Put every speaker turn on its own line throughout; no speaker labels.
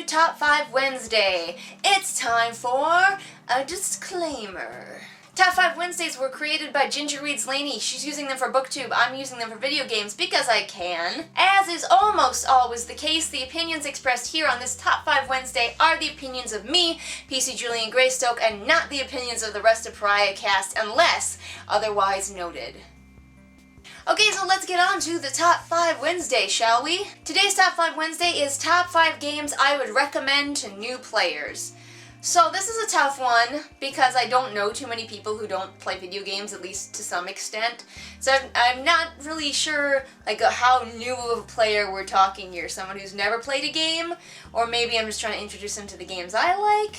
Top 5 Wednesday. It's time for a disclaimer. Top 5 Wednesdays were created by Ginger Reads Laney. She's using them for booktube. I'm using them for video games because I can. As is almost always the case, the opinions expressed here on this Top 5 Wednesday are the opinions of me, PC Julian Greystoke, and not the opinions of the rest of Pariah Cast unless otherwise noted. Okay, so let's get on to the Top 5 Wednesday, shall we? Today's Top 5 Wednesday is Top 5 Games I Would Recommend to New Players. So this is a tough one because I don't know too many people who don't play video games, at least to some extent. So I'm not really sure how new of a player we're talking here. Someone who's never played a game, or maybe I'm just trying to introduce them to the games I like.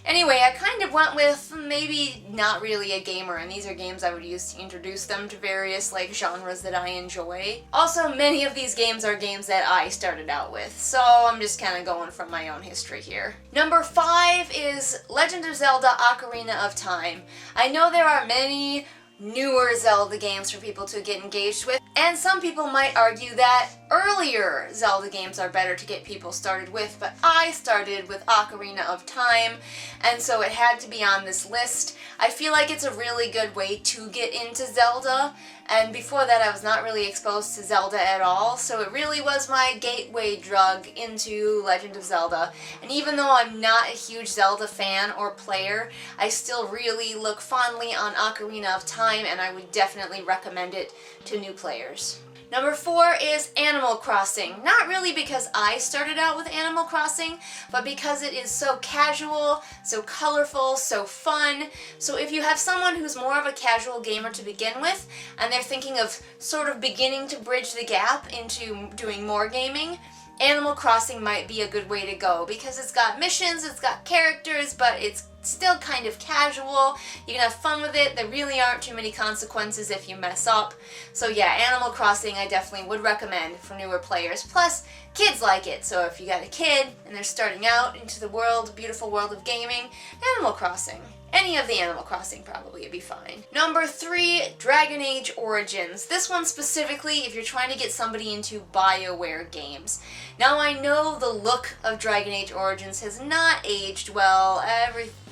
Anyway, I kind of went with maybe not really a gamer, and these are games I would use to introduce them to various genres that I enjoy. Also, many of these games are games that I started out with, so I'm just kind of going from my own history here. Number 5 is Legend of Zelda Ocarina of Time. I know there are many newer Zelda games for people to get engaged with, and some people might argue that earlier Zelda games are better to get people started with, but I started with Ocarina of Time, and so it had to be on this list. I feel like it's a really good way to get into Zelda, and before that I was not really exposed to Zelda at all, so it really was my gateway drug into Legend of Zelda. And even though I'm not a huge Zelda fan or player, I still really look fondly on Ocarina of Time, and I would definitely recommend it to new players. Number 4 is Animal Crossing. Not really because I started out with Animal Crossing, but because it is so casual, so colorful, so fun. So if you have someone who's more of a casual gamer to begin with, and they're thinking of sort of beginning to bridge the gap into doing more gaming, Animal Crossing might be a good way to go because it's got missions, it's got characters, but it's still kind of casual. You can have fun with it. There really aren't too many consequences if you mess up. So yeah, Animal Crossing I definitely would recommend for newer players. Plus, kids like it. So if you got a kid and they're starting out into the world, beautiful world of gaming, Animal Crossing. Any of the Animal Crossing probably would be fine. Number 3, Dragon Age Origins. This one specifically if you're trying to get somebody into BioWare games. Now I know the look of Dragon Age Origins has not aged well.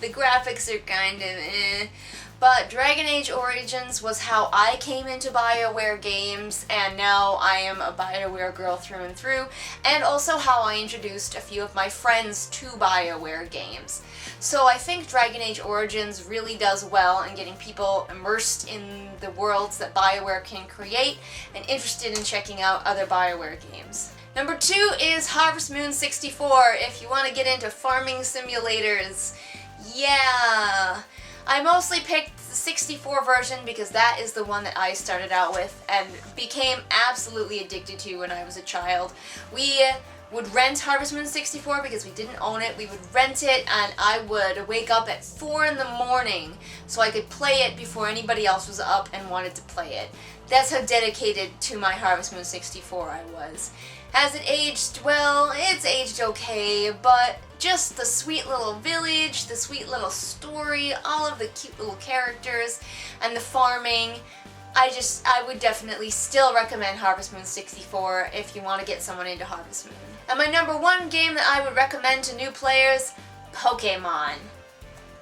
The graphics are kind of eh. But Dragon Age Origins was how I came into BioWare games, and now I am a BioWare girl through and through, and also how I introduced a few of my friends to BioWare games. So I think Dragon Age Origins really does well in getting people immersed in the worlds that BioWare can create and interested in checking out other BioWare games. Number 2 is Harvest Moon 64, if you want to get into farming simulators. Yeah! I mostly picked the 64 version because that is the one that I started out with and became absolutely addicted to when I was a child. We would rent Harvest Moon 64 because we didn't own it. We would rent it, and I would wake up at 4 in the morning so I could play it before anybody else was up and wanted to play it. That's how dedicated to my Harvest Moon 64 I was. Has it aged? Well, it's aged okay, but just the sweet little village, the sweet little story, all of the cute little characters, and the farming, I would definitely still recommend Harvest Moon 64 if you want to get someone into Harvest Moon. And my number 1 game that I would recommend to new players, Pokemon.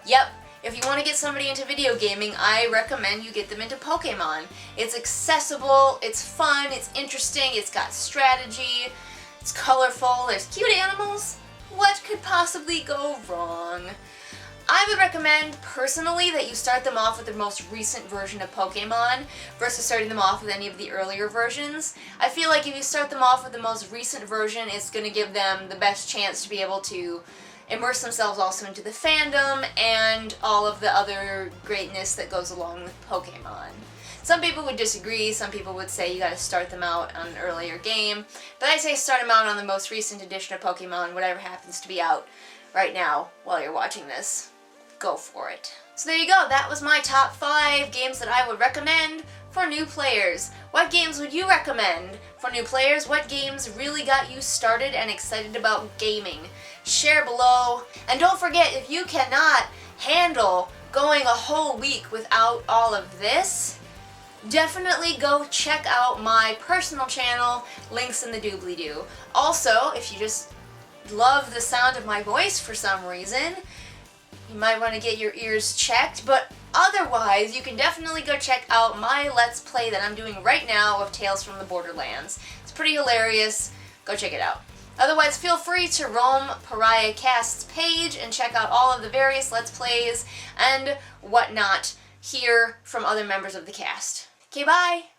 Yep. If you want to get somebody into video gaming, I recommend you get them into Pokemon. It's accessible, it's fun, it's interesting, it's got strategy, it's colorful, there's cute animals. What could possibly go wrong? I would recommend, personally, that you start them off with the most recent version of Pokemon versus starting them off with any of the earlier versions. I feel like if you start them off with the most recent version, it's going to give them the best chance to be able to immerse themselves also into the fandom and all of the other greatness that goes along with Pokemon. Some people would disagree, some people would say you gotta start them out on an earlier game, but I say start them out on the most recent edition of Pokemon, whatever happens to be out right now while you're watching this. Go for it. So there you go, that was my top 5 games that I would recommend for new players. What games would you recommend for new players? What games really got you started and excited about gaming? Share below. And don't forget, if you cannot handle going a whole week without all of this, definitely go check out my personal channel, links in the doobly-doo. Also, if you just love the sound of my voice for some reason, you might want to get your ears checked, but otherwise, you can definitely go check out my Let's Play that I'm doing right now of Tales from the Borderlands. It's pretty hilarious. Go check it out. Otherwise, feel free to roam Pariah Cast's page and check out all of the various Let's Plays and whatnot here from other members of the cast. Okay, bye!